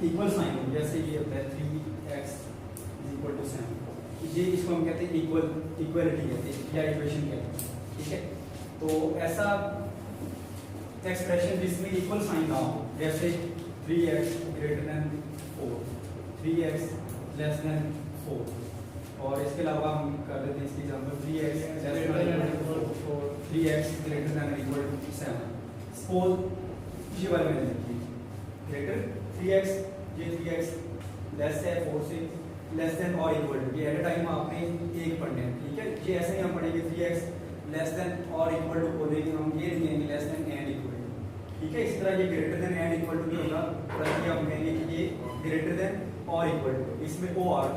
Equal sign हो, जैसे ये होता है 3x = 7, ये इसको हम कहते हैं इक्वलिटी कहते हैं या इक्वेशन कहते हैं, ठीक है। तो ऐसा एक्सप्रेशन जिसमें इक्वल साइन ना हो, जैसे 3x > 4, 3x < 4, और इसके अलावा हम कर देते हैं इसकी एग्जांपल 3x < 4, 3x > 7। सपोज ये वाले मैंने लिखी ग्रेटर 3x, ये 3x लेस है 4 से, लेस देन और इक्वल टू, ये एट अ टाइम आपने एक पढ़ने हैं, ठीक है। ये ऐसे ही हम पढ़ेंगे 3x लेस देन और इक्वल टू बोलेंगे हम, ये लिखेंगे less than and equal to, ठीक है। इस तरह ये greater than and equal to भी होगा, बल्कि हम कहेंगे कि ये ग्रेटर देन और इक्वल टू, इसमें OR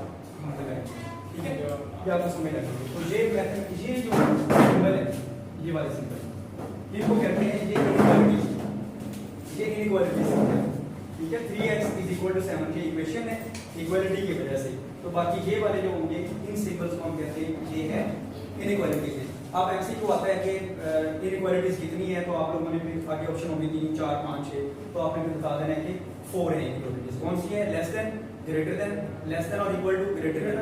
हम लगाएंगे, ठीक है। ये आपको समझ लगेगी। तो ये जो सिंबल है, ये वाले सिंबल, इनको कहते हैं ये इनइक्वालिटी सिंबल, ठीक है। 3x = 7 की इक्वेशन है इक्वालिटी की वजह से, तो बाकी ये वाले जो होंगे इन सिंबल्स को हम कहते हैं ये है इनइक्वालिटी है। अब MCQ आता है कि इनइक्वालिटीज कितनी है, तो आप लोगों ने फिर आगे ऑप्शन होंगे 3, 4, 5, 6, तो आपने फिर बता देना है कि 4 है इनइक्वालिटीज। कौन सी है? Less than, greater than, less than और इक्वल टू, ग्रेटर देन,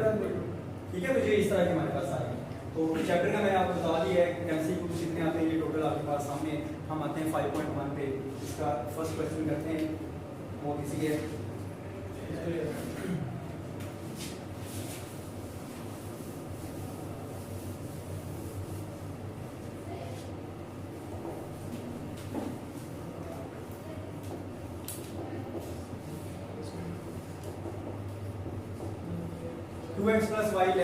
ठीक है। तो ये इस तरह के हमारे पास आएंगे। तो चैप्टर का मैंने आपको बता दिया है MCQ कितने आते हैं, ये टोटल आपके पास सामने। हम आते हैं 5.1 पे, इसका फर्स्ट क्वेश्चन करते हैं, वो किसी है 2x + y <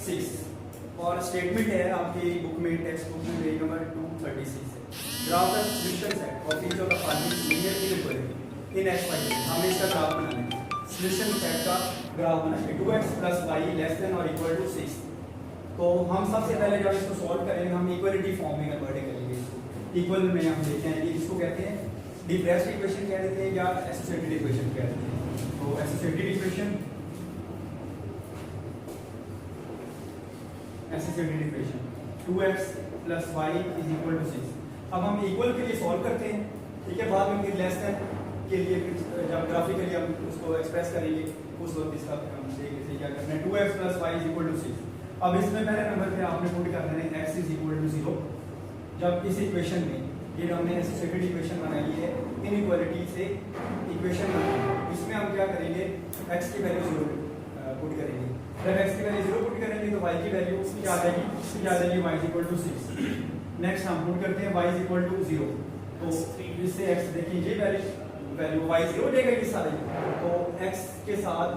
6, और स्टेटमेंट है आपकी बुक में, टेक्स्ट बुक में, पेज नंबर 236 है। Graph the solution set of each of the following linear inequality in x, y। हमें इसका ग्राफ बनाना है, सॉल्यूशन सेट का ग्राफ बनाना है 2x + y < 6। तो हम सबसे पहले जब इसको सॉल्व करेंगे, हम इक्वलिटी फॉर्म में कन्वर्ट करेंगे इसको। इक्वल में हम देखते हैं कि इसको कहते हैं डिफरेंशियल इक्वेशन कह देते हैं या एसोसिएटेड इक्वेशन कह देते हैं। तो associated equation, associated equation 2x + y = 6। अब हम इक्वल के लिए सॉल्व करते हैं, ठीक है। बाद में फिर लेस देन के लिए जब ग्राफिकली हम उसको एक्सप्रेस करेंगे, उस वक्त इसका हम देखेंगे क्या करना है। 2x + y = 6। अब इसमें पहले नंबर पे आपने पुट करना है x = 0। जब इस इक्वेशन में ये हमने एसोसिएटेड इक्वेशन बनाई है, इनइक्वालिटी से इक्वेशन बनाई है, इसमें हम क्या करेंगे, x की वैल्यू 0 पुट करेंगे। जब x की वैल्यू 0 पुट करेंगे तो y की वैल्यू क्या आ जाएगी, y = 6। नेक्स्ट हम पुट करते हैं y = 0, तो इससे x देखिए ये वैल्यू y 0 देगा इस सारे, तो x के साथ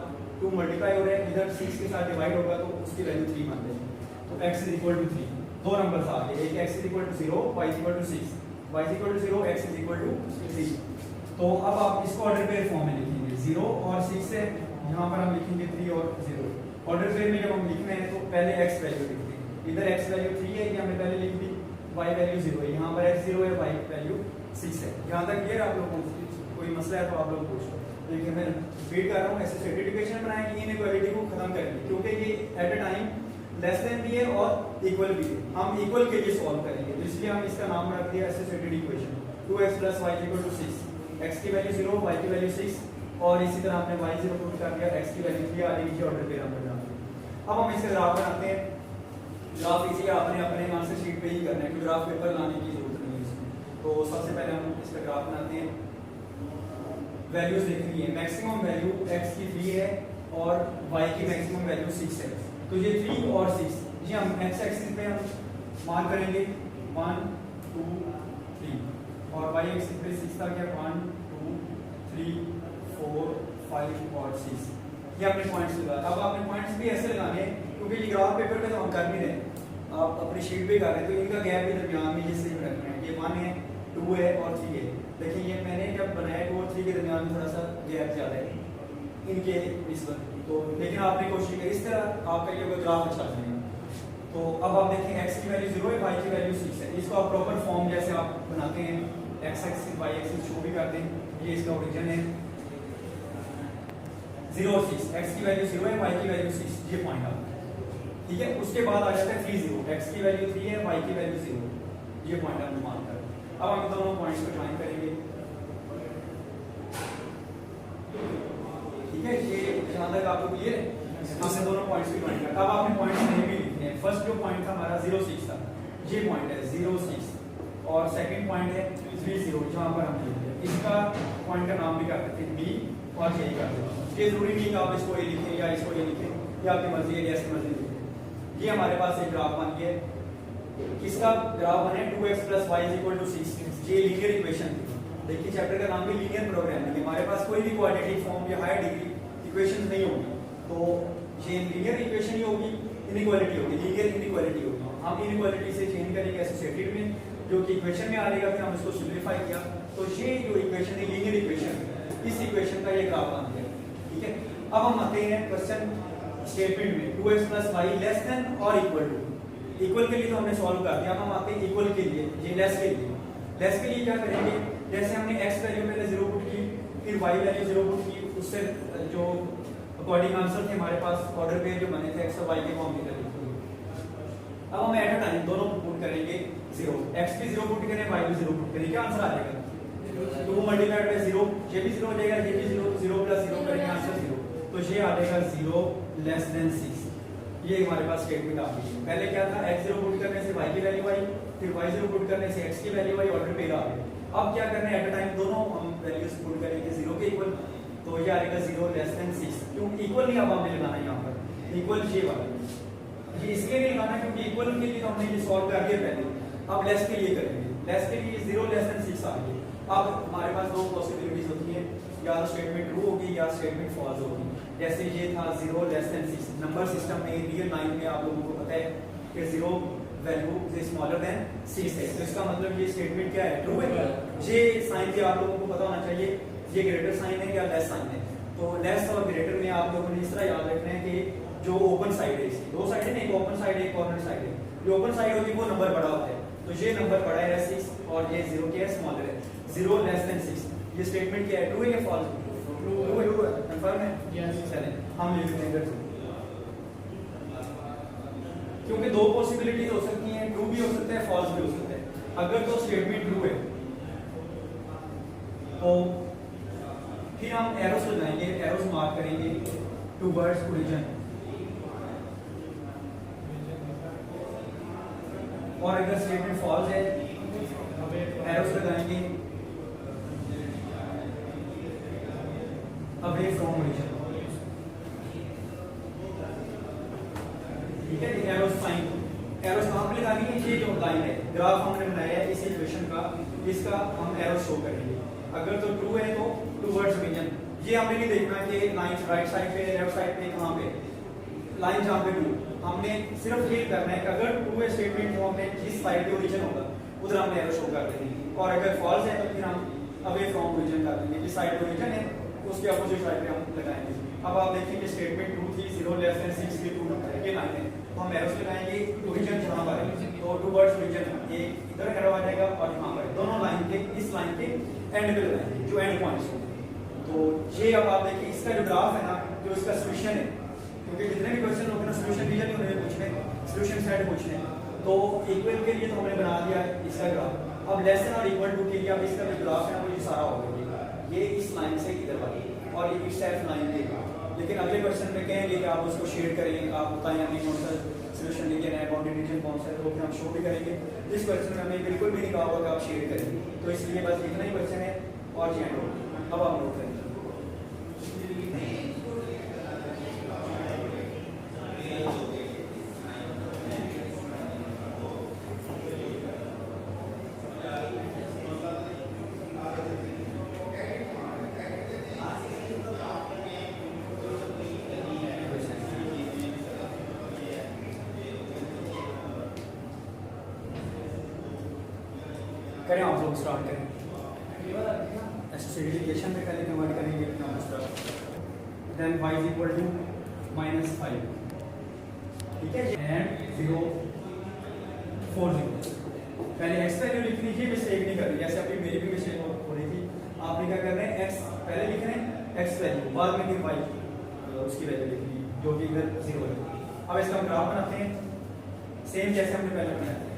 2 मल्टीप्लाई हो रहा है, इधर 6 के साथ डिवाइड होगा तो उसकी वैल्यू 3 मान लेंगे। तो x = 3, दो नंबर्स आ गए, एक x = 0, y = 6, y = 0, x = 3। तो अब आप इसको ऑर्डर पेयर फॉर्म में लिखेंगे, 0 और 6 है, यहाँ पर हम लिखेंगे 3 और 0। ऑर्डर पेयर में जब हम लिखना है तो पहले x वैल्यू लिखते हैं, इधर x वैल्यू 3 है, ये हमने पहले लिख दी, y वैल्यू 0 है, यहाँ पर x 0 है, y वैल्यू 6 है। यहाँ तक क्लियर? आप लोगों को कोई मसला है तो आप लोग पूछ लो। देखिए मैं रिपीट कर रहा हूँ, एसोसिएटेड इक्वेशन बनाएंगे, इनइक्वालिटी को खत्म करेंगे, क्योंकि ये at a time less than भी है और इक्वल भी है। हम इक्वल के लिए सॉल्व करेंगे, तो इसलिए हम इसका नाम रख दिया associated equation. 2x + y = 6, x की वैल्यू 0, y की वैल्यू 6, और इसी तरह आपने y 0 पुट कर दिया, x की वैल्यू 3 आ रही है, ऑर्डर पे हम बना दिया। अब हम इसका ग्राफ बनाते हैं। ग्राफ इसी आपने अपने आंसर शीट पे ही करना है, क्योंकि ग्राफ पेपर लाने की जरूरत नहीं है इसमें। तो सबसे पहले हम इसका ग्राफ बनाते हैं। वैल्यूज देखनी है, मैक्सिमम वैल्यू x की 3 है और y की मैक्सिमम वैल्यू 6 है, तो ये 3 और 6, ये हम x एक्सिस पे हम मान करेंगे 1 2 3, और y एक्सिस पे 6 तक है 1 2 3 4 5 और 6, ये आपने पॉइंट्स लगाया। अब आपने पॉइंट्स भी ऐसे लगाने हैं, क्योंकि ये ग्राफ पेपर पे तो हम कर नहीं रहे, आप अपनी शीट पे कर रहे हैं, तो इनका गैप भी दरमियान में ये सेम रखना है। ये 1 है, 2 है और 3 है। देखिए ये मैंने जब बनाया 2 और 3 के दरमियान में थोड़ा सा गैप ज़्यादा है इनके इस वक्त, तो लेकिन आपने कोशिश की इस तरह आपका ये ग्राफ अच्छा बनेगा। तो अब आप देखें x की वैल्यू 0 है, y की वैल्यू 6 है। इसको आप प्रॉपर फॉर्म जैसे आप बनाते हैं, x axis y axis show भी करते हैं, ये इसका ओरिजिन है 0 और 6, x की वैल्यू 0 है, y की वैल्यू 6, ये पॉइंट आपका, ठीक है। उसके बाद आ जाता है 3 0, x की वैल्यू 3 है, y की वैल्यू 0, ये पॉइंट हम मान कर। अब हम दोनों पॉइंट्स को ज्वाइन करेंगे। है, ये जहाँ तक आपको क्लियर है? हमने दोनों पॉइंट्स भी पॉइंट किया। अब आपने पॉइंट्स नहीं भी लिखने हैं। फर्स्ट जो पॉइंट था हमारा 0,6 था, ये पॉइंट है 0,6, और सेकंड पॉइंट है 3,0 जहाँ पर हम लिखते हैं। इसका पॉइंट का नाम भी कर सकते हैं बी और ये कर सकते हैं। ये जरूरी नहीं कि आप इसको ये लिखें या इसको ये लिखें, ये आपकी मर्जी है, जैसी मर्जी लिखें। ये हमारे पास एक ग्राफ बन गया है। इसका ग्राफ बने 2x + y = 6। ये लीनियर इक्वेशन थी। देखिए चैप्टर का नाम भी लीनियर प्रोग्रामिंग है। हमारे पास कोई भी क्वाड्रेटिक फॉर्म या हायर डिग्री इक्वेशन नहीं होगी, तो ये लीनियर इक्वेशन ही होगी, इनइक्वालिटी होगी, लीनियर इनइक्वालिटी होगी। हम इनइक्वालिटी से चेंज करेंगे एसोसिएटेड में, जो कि इक्वेशन में आ जाएगा। फिर हम इसको सिंपलीफाई किया, तो ये जो इक्वेशन है लीनियर इक्वेशन, इस इक्वेशन का ये ग्राफ बन गया। ठीक है, अब हम आते हैं क्वेश्चन स्टेटमेंट में 2x + y <= इक्वल के लिए तो हमने सॉल्व कर दिया। अब हम आते हैं इक्वल के लिए, ये लेस के लिए। लेस के लिए क्या करेंगे, जैसे हमने x वैल्यू पहले 0 पुट की, फिर y वैल्यू 0 पुट की, उससे जो अकॉर्डिंग आंसर थे हमारे पास ऑर्डर पे जो बने थे x और y के, वो हम निकल लेंगे। अब हम एट अ टाइम दोनों पुट करेंगे 0, x भी 0 पुट करें, y भी 0 पुट करें, क्या आंसर आ जाएगा? 2 × 0, ये भी 0 हो जाएगा, ये भी 0, 0 + 0 करेंगे, आंसर 0, तो ये आ जाएगा 0 < 6। ये हमारे पास स्टेटमेंट आ गई है। पहले क्या था, x 0 पुट करने से y की वैल्यू आई, फिर y 0 पुट करने से x की वैल्यू आई, ऑर्डर पे आ गया। अब क्या करना है, एट अ टाइम दोनों हम वैल्यूज पुट करेंगे 0 के इक्वल, तो ये आएगा 0 < 6। क्यों इक्वल नहीं अब हमें लगाना है यहाँ पर, इक्वल ये वाला, ये इसलिए नहीं लगाना क्योंकि इक्वल के लिए तो हमने ये सॉल्व कर दिया पहले। अब लेस के लिए करेंगे, लेस के लिए 0 < 6 आ गई। अब हमारे पास दो पॉसिबिलिटीज होती है, या तो स्टेटमेंट ट्रू होगी या स्टेटमेंट फॉल्स होगी। जैसे ये था 0 < 6, नंबर सिस्टम में रियल लाइन में आप लोगों को पता है कि 0 वैल्यू स्मॉलर देन 6 है, तो इसका मतलब ये स्टेटमेंट क्या है, ट्रू है। ये साइन भी आप लोगों को पता होना चाहिए, ये ग्रेटर साइन है या लेस साइन है। तो लेस और ग्रेटर में आप लोगों ने इस तरह याद रखना है कि जो ओपन साइड है, इसकी दो साइड है ना, एक ओपन साइड है, एक कॉर्नर साइड है। जो ओपन साइड होगी वो नंबर बड़ा होता है, तो ये नंबर बड़ा है 6 और ये 0 क्या है, स्मॉलर है। 0 < 6, ये स्टेटमेंट क्या है, ट्रू है या फॉल्स? ट्रू है, कंफर्म है? यस। चलें हम लिख देंगे ट्रू, क्योंकि दो पॉसिबिलिटीज हो सकती हैं, ट्रू भी हो सकता है, फॉल्स भी हो सकता है। अगर तो स्टेटमेंट ट्रू है तो फिर हम एरोस लगाएंगे, एरोस मार्क करेंगे टुवर्ड्स ओरिजिन, और अगर स्टेटमेंट फॉल्स है एरोस लगाएंगे अवे फ्रॉम ओरिजिन। ठीक है, एरोस साइन, एरोस कहां पे लगानी है, ये जो लाइन है, ग्राफ हमने बनाया है इस इक्वेशन का, इसका हम एरोस शो करेंगे। अगर तो ट्रू है तो टुवर्ड्स ओरिजिन। ये हमें नहीं देखना कि लाइन राइट साइड पे, लेफ्ट साइड पे, कहां पे लाइन जहां पे ट्रू, हमने सिर्फ ये करना है कि अगर ट्रू है स्टेटमेंट तो हमने जिस साइड पे ओरिजिन होगा उधर हमने एरो शो कर देंगे, और अगर फॉल्स है तो फिर हम अवे फ्रॉम ओरिजिन कर देंगे, जिस साइड ओरिजिन है उसके अपोजिट साइड पे हम लगाएंगे। अब आप देखेंगे स्टेटमेंट ट्रू थी, 0 < 6 की ट्रू नंबर है, ये लाइन है, तो हम एरोस लगाएंगे ओरिजिन जहां पर है, तो टुवर्ड्स ओरिजिन एक इधर एरो आ जाएगा और यहां पर दोनों लाइन के इस लाइन के एंड पे लगाएंगे जो एंड पॉइंट्स होंगे। तो ये अब आप देखिए इसका जो ग्राफ है ना, जो इसका सॉल्यूशन है, क्योंकि जितने भी क्वेश्चन होंगे ना सॉल्यूशन रीजन होने पूछने, सॉल्यूशन साइड पूछने, तो इक्वल के लिए तो हमने बना दिया इसका ग्राफ। अब लेस देन और इक्वल टू के लिए अब इसका जो ग्राफ है वो ये सारा होगा, ये इस लाइन से इधर वाली और ये इस सेल्फ लाइन के। लेकिन अगले क्वेश्चन में कहेंगे कि आप उसको शेड करेंगे, आप बताएं हमें कौन सा सॉल्यूशन लीजिए है, बाउंड्री रीजन कौन सा है, तो फिर हम शो भी करेंगे। इस क्वेश्चन में हमें बिल्कुल भी नहीं कहा होगा कि आप शेड करेंगे, तो इसलिए बस इतना ही क्वेश्चन है और ये एंड होगा। अब आप नोट करेंगे, करें आप लोग स्टार्ट करें। एसोसिएटिव में पहले कन्वर्ट करेंगे देन y = -5, ठीक है, एंड 0 4 0। पहले x वैल्यू लिख लीजिए, मिस्टेक नहीं करनी, जैसे अभी मेरी भी मिस्टेक हो रही थी। आपने क्या करना है, x पहले लिख रहे हैं x वैल्यू, बाद में फिर y उसकी वैल्यू लिख ली जो कि इधर 0 है। अब इसका हम ग्राफ बनाते हैं सेम जैसे हमने पहले बनाया था।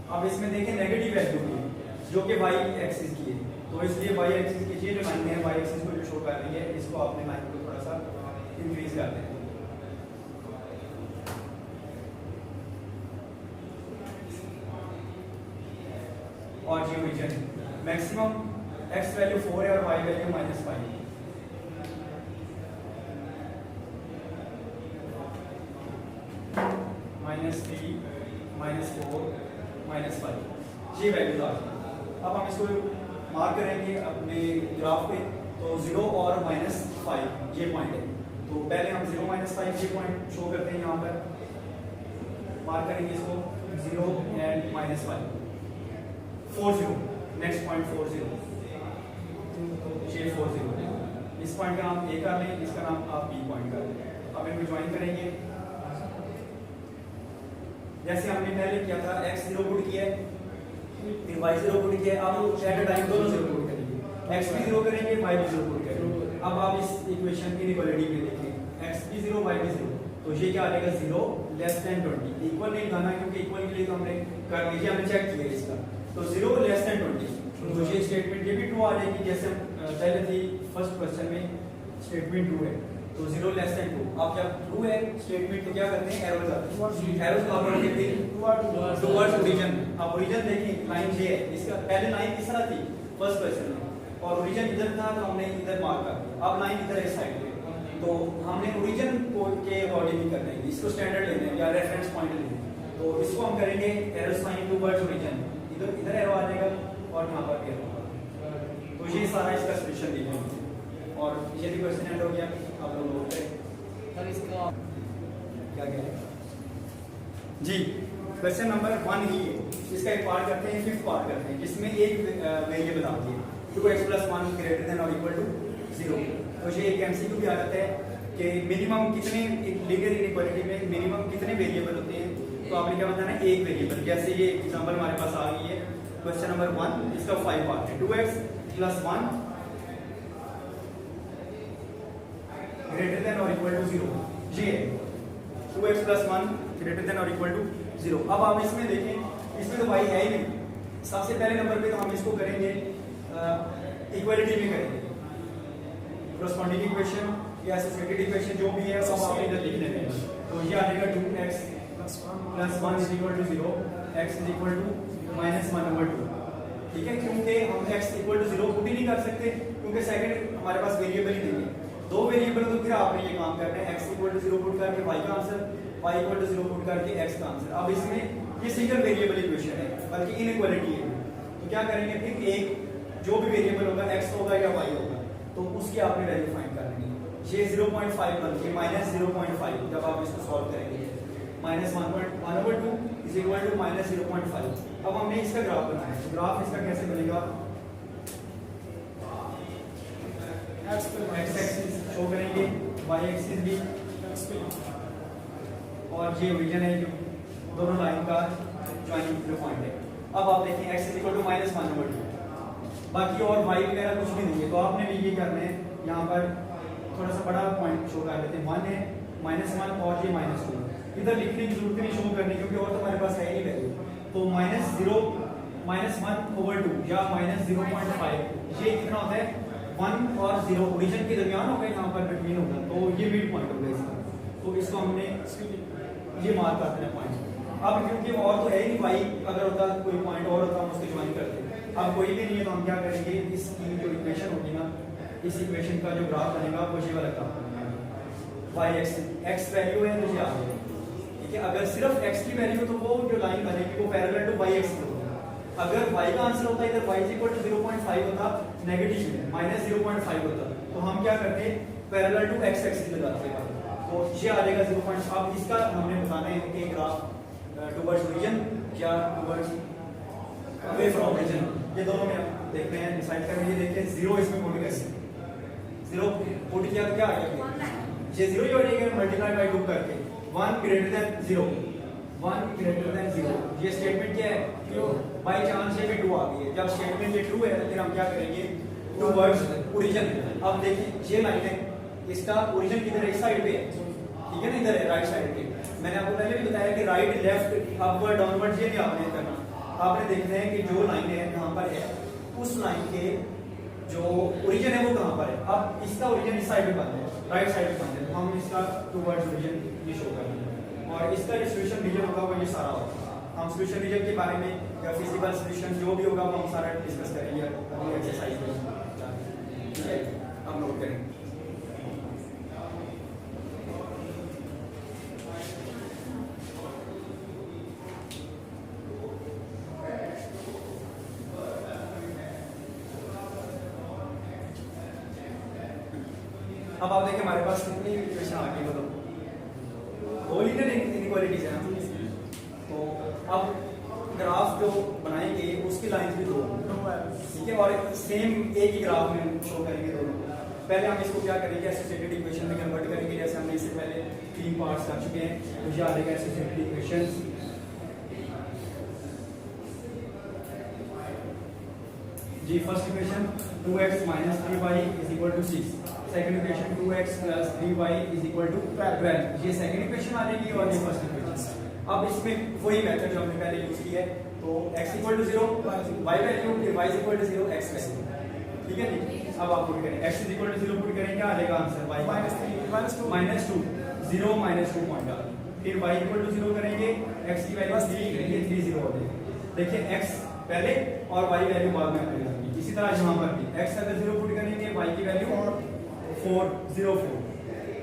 अब इसमें देखें नेगेटिव वैल्यू की जो कि y एक्सिस की है, तो इसलिए वाई एक्सिस की ये जो लाइन है वाई एक्सिस को जो शो कर रही है इसको आपने लाइन को थोड़ा सा इंक्रीज कर दें। और जी ओरिजिन मैक्सिमम एक्स वैल्यू 4 है और वाई वैल्यू -5। -3 -4 -5 ये वैल्यूज आ गई। अब हम इसको मार्क करेंगे अपने ग्राफ पे, तो 0 और -5 ये पॉइंट है। तो पहले हम 0 -5 ये पॉइंट शो करते हैं, यहाँ पर मार्क करेंगे इसको 0 एंड -5 40 नेक्स्ट पॉइंट 40 ये 40 इस पॉइंट का नाम ए कर लें, इसका नाम आप बी पॉइंट कर लें। अब इनको ज्वाइन करेंगे जैसे हमने पहले किया था, x 0 पुट किया है फिर y 0 पुट किया है। अब एट अ टाइम दोनों 0 पुट करेंगे, x भी 0 करेंगे y भी 0 पुट करेंगे। अब आप इस इक्वेशन की इक्वालिटी में देखें x भी 0 y भी 0, तो ये क्या आ जाएगा 0 लेस देन 20। इक्वल नहीं लगाना क्योंकि इक्वल के लिए तो हमने कर लीजिए, हमने चेक किया इसका, तो 0 लेस देन 20। तो ये स्टेटमेंट ये भी ट्रू आ जाएगी जैसे पहले थी फर्स्ट क्वेश्चन में स्टेटमेंट ट्रू है, तो 0 लेस देन 2। अब जब ट्रू है स्टेटमेंट तो क्या करते हैं एरो करते हैं, एरो का आप लिखते हैं टुवर्ड्स ओरिजिन। अब ओरिजिन देखें लाइन ये है, इसका पहले लाइन किस तरह थी फर्स्ट क्वेश्चन में और ओरिजिन इधर था तो हमने इधर मार्क कर दिया। अब लाइन इधर है साइड पे, तो हमने ओरिजिन को के अकॉर्डिंग ही करना है, इसको स्टैंडर्ड लेना है या रेफरेंस पॉइंट लेना है। तो इसको हम करेंगे एरो साइन टुवर्ड्स ओरिजिन, इधर एरो आ जाएगा और यहाँ पर भी एरो। तो ये सारा इसका सॉल्यूशन दिया और ये भी क्वेश्चन एंड हो गया। आप लोग नोट करें सर इसका क्या क्या है जी। क्वेश्चन नंबर 1 ही है, इसका एक पार्ट करते हैं, फिफ्थ पार्ट करते हैं जिसमें एक वेरिएबल आती है 2x + 1 ग्रेटर देन और इक्वल टू 0। तो ये एक एमसीक्यू भी आ जाता है कि मिनिमम कितने लीनियर इनइक्वालिटी में मिनिमम कितने वेरिएबल होते हैं। तो आपने क्या बताना है एक वेरिएबल। जैसे ये एग्जांपल हमारे पास आ गई है क्वेश्चन नंबर 1, इसका 5 पार्ट है 2x + 1 ग्रेटर देन और इक्वल टू 0। ये 2x + 1 ग्रेटर देन और इक्वल टू 0। अब आप इसमें देखें, इसमें तो y है ही नहीं। सबसे पहले नंबर पे तो हम इसको करेंगे इक्वालिटी में करेंगे, कॉरस्पॉन्डिंग इक्वेशन या एसोसिएटेड इक्वेशन जो भी है वो आप इधर लिख लेंगे। तो ये आ जाएगा 2x + 1 = 0, x = -1/2। ठीक है, क्योंकि हम x = 0 पुट ही नहीं कर सकते क्योंकि सेकंड हमारे पास वेरिएबल ही नहीं है। दो वेरिएबल तो फिर आपने ये काम करना है, x = 0 पुट करके y का आंसर, y = 0 पुट करके x का आंसर। अब इसमें ये सिंगल वेरिएबल इक्वेशन है बल्कि इनइक्वालिटी है। तो क्या करेंगे फिर एक जो भी वेरिएबल होगा x होगा या y होगा तो उसकी आपने वैल्यू फाइंड करनी है। ये 0.5 बनती है -0.5 जब आप इसको सॉल्व करेंगे -1/2 = -0.5। अब हमने इसका ग्राफ बनाया है, ग्राफ इसका कैसे बनेगा, x एक्सिस शो करेंगे, y एक्सिस भी, और ये ओरिजिन है जो दोनों लाइन का ज्वाइनिंग जो पॉइंट है। अब आप देखें x = -1/2, बाकी और y वगैरह कुछ भी नहीं है। तो आपने भी ये करना है, यहाँ पर थोड़ा सा बड़ा पॉइंट शो कर लेते हैं, 1 है -1 और ये -2। इधर लिखने की जरूरत नहीं शो करने क्योंकि और तो हमारे पास है ही वैल्यू। तो -1/2 या -0.5 ये कितना होता है 1 और 0 ओरिजिन के दरमियान होगा, यहाँ पर बिटवीन होगा, तो ये मिड पॉइंट होगा इसका। तो इसको हमने ये मार्क करते हैं पॉइंट। अब क्योंकि और तो है ही नहीं, y अगर होता कोई पॉइंट और होता हम उसको ज्वाइन करते, अब कोई भी नहीं है तो हम क्या करेंगे, इसकी जो इक्वेशन होगी ना, इस इक्वेशन का जो ग्राफ बनेगा वो ये वाला ग्राफ बनेगा। y x वैल्यू है तो ये आ गया, ठीक है। अगर सिर्फ x की वैल्यू तो वो जो लाइन बनेगी वो पैरेलल टू y एक्सिस होगा। अगर y का आंसर होता इधर y = 0.5 होता, नेगेटिव में -0.5 होता, तो हम क्या करते पैरेलल टू x एक्सिस लगाते हैं, तो ये आ जाएगा 0. अब इसका हमने बताना है कि ग्राफ टुवर्ड्स ओरिजिन या टुवर्ड्स अवे फ्रॉम ओरिजिन, ये दोनों में देखते हैं, डिसाइड करेंगे। ये देखते हैं 0 इसमें पुट कैसे, 0 पुट किया तो क्या आ गया, ये 0 ही हो जाएगा मल्टीप्लाई बाय 2 करके 1 ग्रेटर देन 0, 1 ग्रेटर देन 0। ये स्टेटमेंट क्या है, ट्रू। बाय चांस ये भी ट्रू आ गई है। जब स्टेटमेंट ये ट्रू है तो फिर हम क्या करेंगे, टुवर्ड्स ओरिजिन। अब देखिए ये लाइन है, इसका ओरिजिन किधर है, इस साइड पे है, ठीक है ना, इधर है राइट साइड पे। मैंने आपको पहले भी बताया कि राइट लेफ्ट अपवर्ड डाउनवर्ड ये नहीं आपने करना, आपने देखना है कि जो लाइन है यहाँ पर है उस लाइन के जो ओरिजिन है वो कहाँ पर है। अब इसका ओरिजिन इस साइड पे बन है, राइट साइड पे बन है, तो हम इसका टूवर्ड्स ओरिजिन ये शो कर देंगे और इसका जो सोल्यूशन रीजन होगा वो ये सारा होगा। हम सोल्यूशन रीजन के बारे में या फिजिकल सोल्यूशन जो भी होगा वो हम सारा डिस्कस करेंगे अगली एक्सरसाइज में। ठीक है, हम नोट करेंगे। अब आप देखिए हमारे पास कितनी इक्वेशन आ गई, मतलब दो लीनियर इनइक्वालिटीज हैं। तो अब ग्राफ जो बनाएंगे उसकी लाइंस भी दो, ठीक है, और सेम एक ही ग्राफ में शो करेंगे दोनों। पहले हम इसको क्या करेंगे, एसोसिएटेड इक्वेशन में कन्वर्ट करेंगे, जैसे हमने इससे पहले 3 पार्ट्स कर चुके हैं। तो ये आ जाएगा एसोसिएटेड इक्वेशंस। जी first equation 2x - 3y = 6, second equation 2x + 3y = 12। ये सेकंड इक्वेशन आ जाएगी और ये फर्स्ट इक्वेशन। अब इसमें वही मेथड जो हमने पहले यूज किया है, तो x = 0 y वैल्यू, फिर y = 0 x वैल्यू, ठीक है जी। अब आप पुट करें x = 0 पुट करें, क्या आ जाएगा आंसर y -2 0 -2 पॉइंट आ। फिर y = 0 करेंगे, x की वैल्यू 3 करेंगे, 3 0 हो जाएगा। देखिए x पहले और y वैल्यू बाद में आएगी। इसी तरह यहाँ पर भी x अगर 0 पुट करेंगे, y की वैल्यू 4 0 4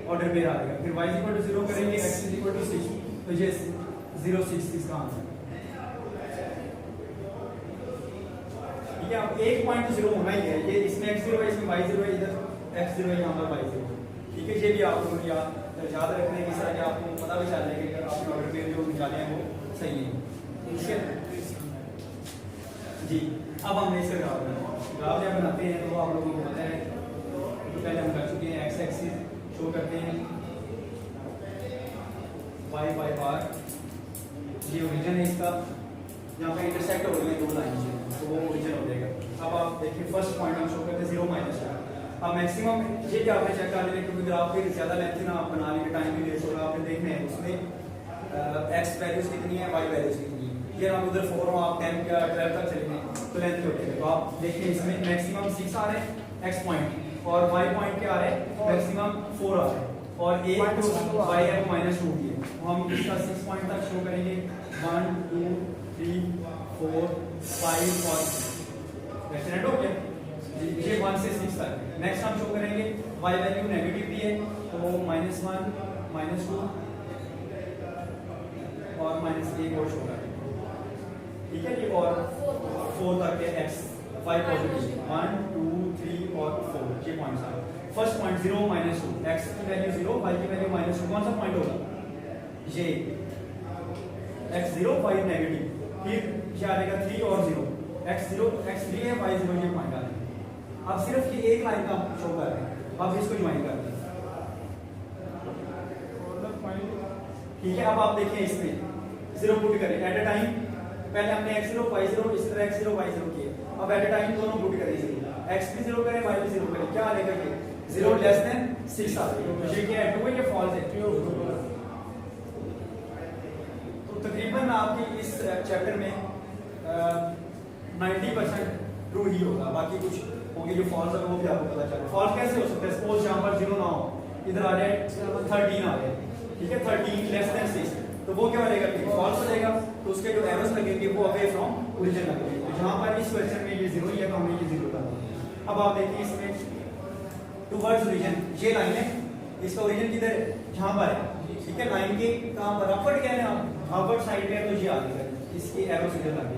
ऑर्डर पे आ जाएगा। फिर y = 0 करेंगे, x = 6, तो ये 0 6 इसका आंसर। ठीक है, अब एक पॉइंट तो 0 होना ही है, ये इसमें x0 है, इसमें y0 है, इधर x0 है, यहाँ पर y0। ठीक है, ये भी आप लोगों को याद रखने की तरह कि आपको पता भी चल जाएगा कि आपने ऑर्डर पे जो निकाले हैं वो सही है। ठीक है जी। अब हम इसका ग्राफ जब बनाते हैं तो आप लोगों को पता है, तो पहले हम कर चुके हैं, एक्स एक्सिस शो करते हैं, वाई बाई बार, ये ओरिजिन है इसका, यहाँ पे इंटरसेक्ट हो रही है दो लाइन से, तो वो ओरिजिन हो जाएगा। अब आप देखिए फर्स्ट पॉइंट हम शो करते हैं 0 -1। अब मैक्सिमम ये क्या आपने चेक कर लेंगे, क्योंकि ग्राफ के ज़्यादा लेंथ ना आप बना लेंगे, टाइम भी वेस्ट होगा, आपने देखना है उसमें एक्स वैल्यूज कितनी है, वाई वैल्यूज कितनी है। ये हम उधर 4 हो, आप 10 या 12 तक चलेंगे तो लेंथ हो जाएगा। तो आप देखिए इसमें मैक्सिमम 6 आ रहे हैं एक्स पॉइंट, और वाई पॉइंट क्या आ रहे हैं, मैक्सिमम 4 आ रहे हैं, और एक वाई है वो -2 की है। तो हम इसका 6 पॉइंट तक शो करेंगे, 1 2 3 4 5 और 6 रेफरेंट हो गया, ये 1 से 6 तक। नेक्स्ट हम शो करेंगे, वाई वैल्यू नेगेटिव भी है, तो -1 -2 और -1 और शो करेंगे। ठीक है जी, और 4 तक के x 5 पॉजिटिव, 1 2 3 और 4 ये पॉइंट्स आ गए। फर्स्ट पॉइंट 0 -2, x की वैल्यू 0, y की वैल्यू -2, कौन सा पॉइंट होगा, ये x 0 y नेगेटिव। फिर ये आ जाएगा 3 और 0, x 0 x 3 है, y 0, ये पॉइंट आ जाएगा। अब सिर्फ ये एक लाइन का शो कर रहे हैं, अब इसको ज्वाइन कर दें। ठीक है, अब आप देखिए इसमें 0 पुट करें एट अ टाइम, पहले हमने x0 y0 इस तरह x0 y0 किए, अब एट अ टाइम दोनों पुट करें, x भी 0 करें, y भी 0 करें, क्या आ जाएगा, ये 0 < 6 आ जाएगा। ये क्या है, ट्रू है या फॉल्स है। तो तकरीबन आपकी इस चैप्टर में 90% ट्रू ही होगा, बाकी कुछ होंगे जो फॉल्स है वो भी आपको पता चलेगा। फॉल्स कैसे हो सकता है, सपोज यहाँ पर 0 ना हो, इधर आ जाए 13 आ जाए, ठीक है, 13 < 6, तो वो क्या हो जाएगा, फॉल्स हो जाएगा। तो उसके जो एरोस लगेंगे वो अवे फ्रॉम ओरिजिन लगेंगे। तो यहाँ पर इस क्वेश्चन में ये 0 ही है, तो हमने ये 0 डाला। अब आप देखिए इसमें टुवर्ड्स ओरिजिन, ये लाइन है, इसका ओरिजिन किधर है, यहाँ पर है, ठीक है, लाइन के कहाँ पर अपवर्ड क्या है, आप अपवर्ड साइड पे है, तो ये आ जाएगा, इसकी एरोस इधर लगे।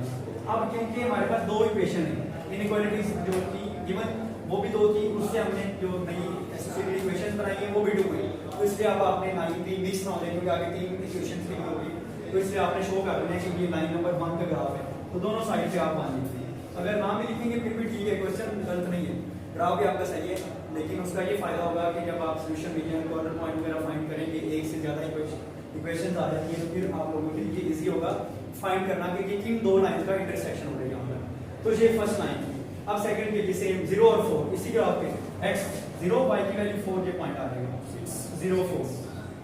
अब क्योंकि हमारे पास दो इक्वेशन है, इनइक्वालिटीज जो थी गिवन वो भी 2 थी, उससे हमने जो नई एसोसिएटेड इक्वेशन बनाई है वो भी 2 हुई, तो इसलिए अब आपने लाइन भी मिस ना हो जाए, क्योंकि आगे 3 इक्वेशंस लिखी होगी, तो इसलिए आपने शो कर देना है कि ये लाइन नंबर 1 का ग्राफ है, तो दोनों साइड से आप मान लीजिए। अगर ना भी लिखेंगे फिर भी ठीक है, क्वेश्चन गलत नहीं है, ग्राफ भी आपका सही है, लेकिन उसका ये फायदा होगा कि जब आप सोल्यूशन रीजन कॉर्नर पॉइंट वगैरह फाइंड करेंगे, एक से ज्यादा इक्वेशंस आ जाती है, तो फिर आप लोगों के लिए इजी होगा फाइंड करना कि किन दो लाइन का इंटरसेक्शन हो रहा है यहाँ पर। तो ये फर्स्ट लाइन। अब सेकंड के लिए सेम 0 और 4, इसी ग्राफ पे x 0 y की वैल्यू 4, ये पॉइंट आ जाएगा 0 4।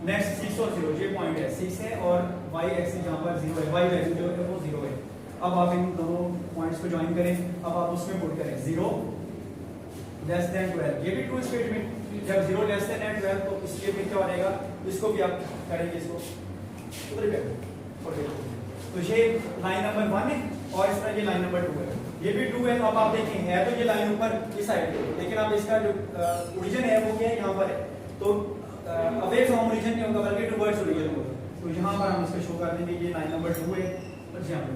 नेक्स्ट 6 और 0, ये पॉइंट है 6 है, और y एक्सिस यहाँ पर 0 है, y वैल्यू जो है वो 0 है। अब आप इन दोनों पॉइंट्स को ज्वाइन करें, अब आप उसमें पुट करें 0 लेस देन 12, ये भी ट्रू स्टेटमेंट। जब 0 लेस देन है 12 तो इसलिए फिर क्या हो जाएगा, इसको भी आप करेंगे, इसको उधर पे। तो ये लाइन नंबर 1 है और इस तरह ये लाइन नंबर 2 है, ये भी ट्रू है। तो अब आप देखें है तो ये लाइन ऊपर इस साइड पे, लेकिन अब इसका जो ओरिजिन है वो क्या है, यहाँ पर है। तो अवे फ्रॉम ओरिजिन नहीं होगा बल्कि टुवर्ड्स ओरिजिन होगा। तो यहाँ पर हम इसको शो कर देंगे, ये लाइन नंबर 2 है और यहाँ पर,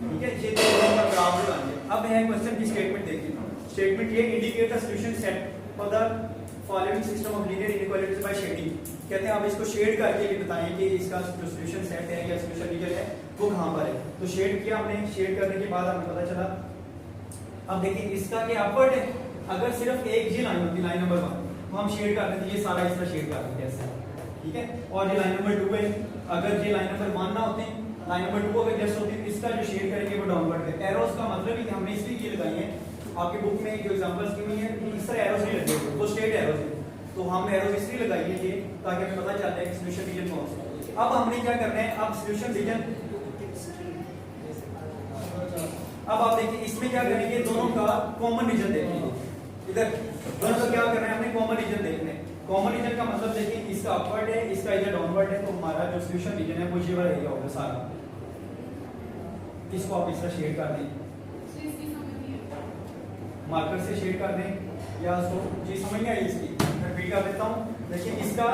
ठीक है। ये तो इसका ग्राफ बनाएंगे। अब है क्वेश्चन की स्टेटमेंट देखिए। स्टेटमेंट ये indicate the solution set for the following system of linear inequalities by shading. कहते हैं आप इसको शेड करके ये बताएं कि इसका जो सॉल्यूशन सेट है या सॉल्यूशन रीजन है वो कहां पर है। तो शेड किया हमने, शेड करने के बाद हमें पता चला। अब देखिए इसका क्या अपवर्ड है, अगर सिर्फ एक ही लाइन होती लाइन नंबर 1 तो हम शेड कर देते, ये सारा इस तरह शेड कर देते ऐसे, ठीक है। और ये लाइन नंबर 2 है, अगर ये लाइन नंबर 1 ना होते, लाइन नंबर 2 अगर जस्ट होती, इसका जो शेड करेंगे वो डाउनवर्ड है। एरोस का मतलब ही हमने इसलिए ये लगाई है, आपके बुक में जो एग्जांपल्स दी हुई है इस तरह एरोस नहीं लगे, वो स्ट्रेट एरोस है। तो हम एरोस इसलिए लगाई है ये ताकि हमें पता चल जाए कि सॉल्यूशन रीजन कौन सा है। अब हमने क्या करना है, अब सॉल्यूशन रीजन, अब आप देखिए इसमें क्या करेंगे, दोनों का कॉमन रीजन देखेंगे। इधर दोनों का क्या करना है, हमने कॉमन रीजन देखना है। कॉमन रीजन का मतलब देखिए इसका अपवर्ड है, इसका इधर डाउनवर्ड है, तो हमारा जो सॉल्यूशन रीजन है वो ये वाला एरिया होगा सारा। इसको आप इस तरह शेड कर दें, मार्कर से शेड कर दें, या उसको जी समझ में आई इसकी, मैं रिपीट कर देता हूँ। देखिए इसका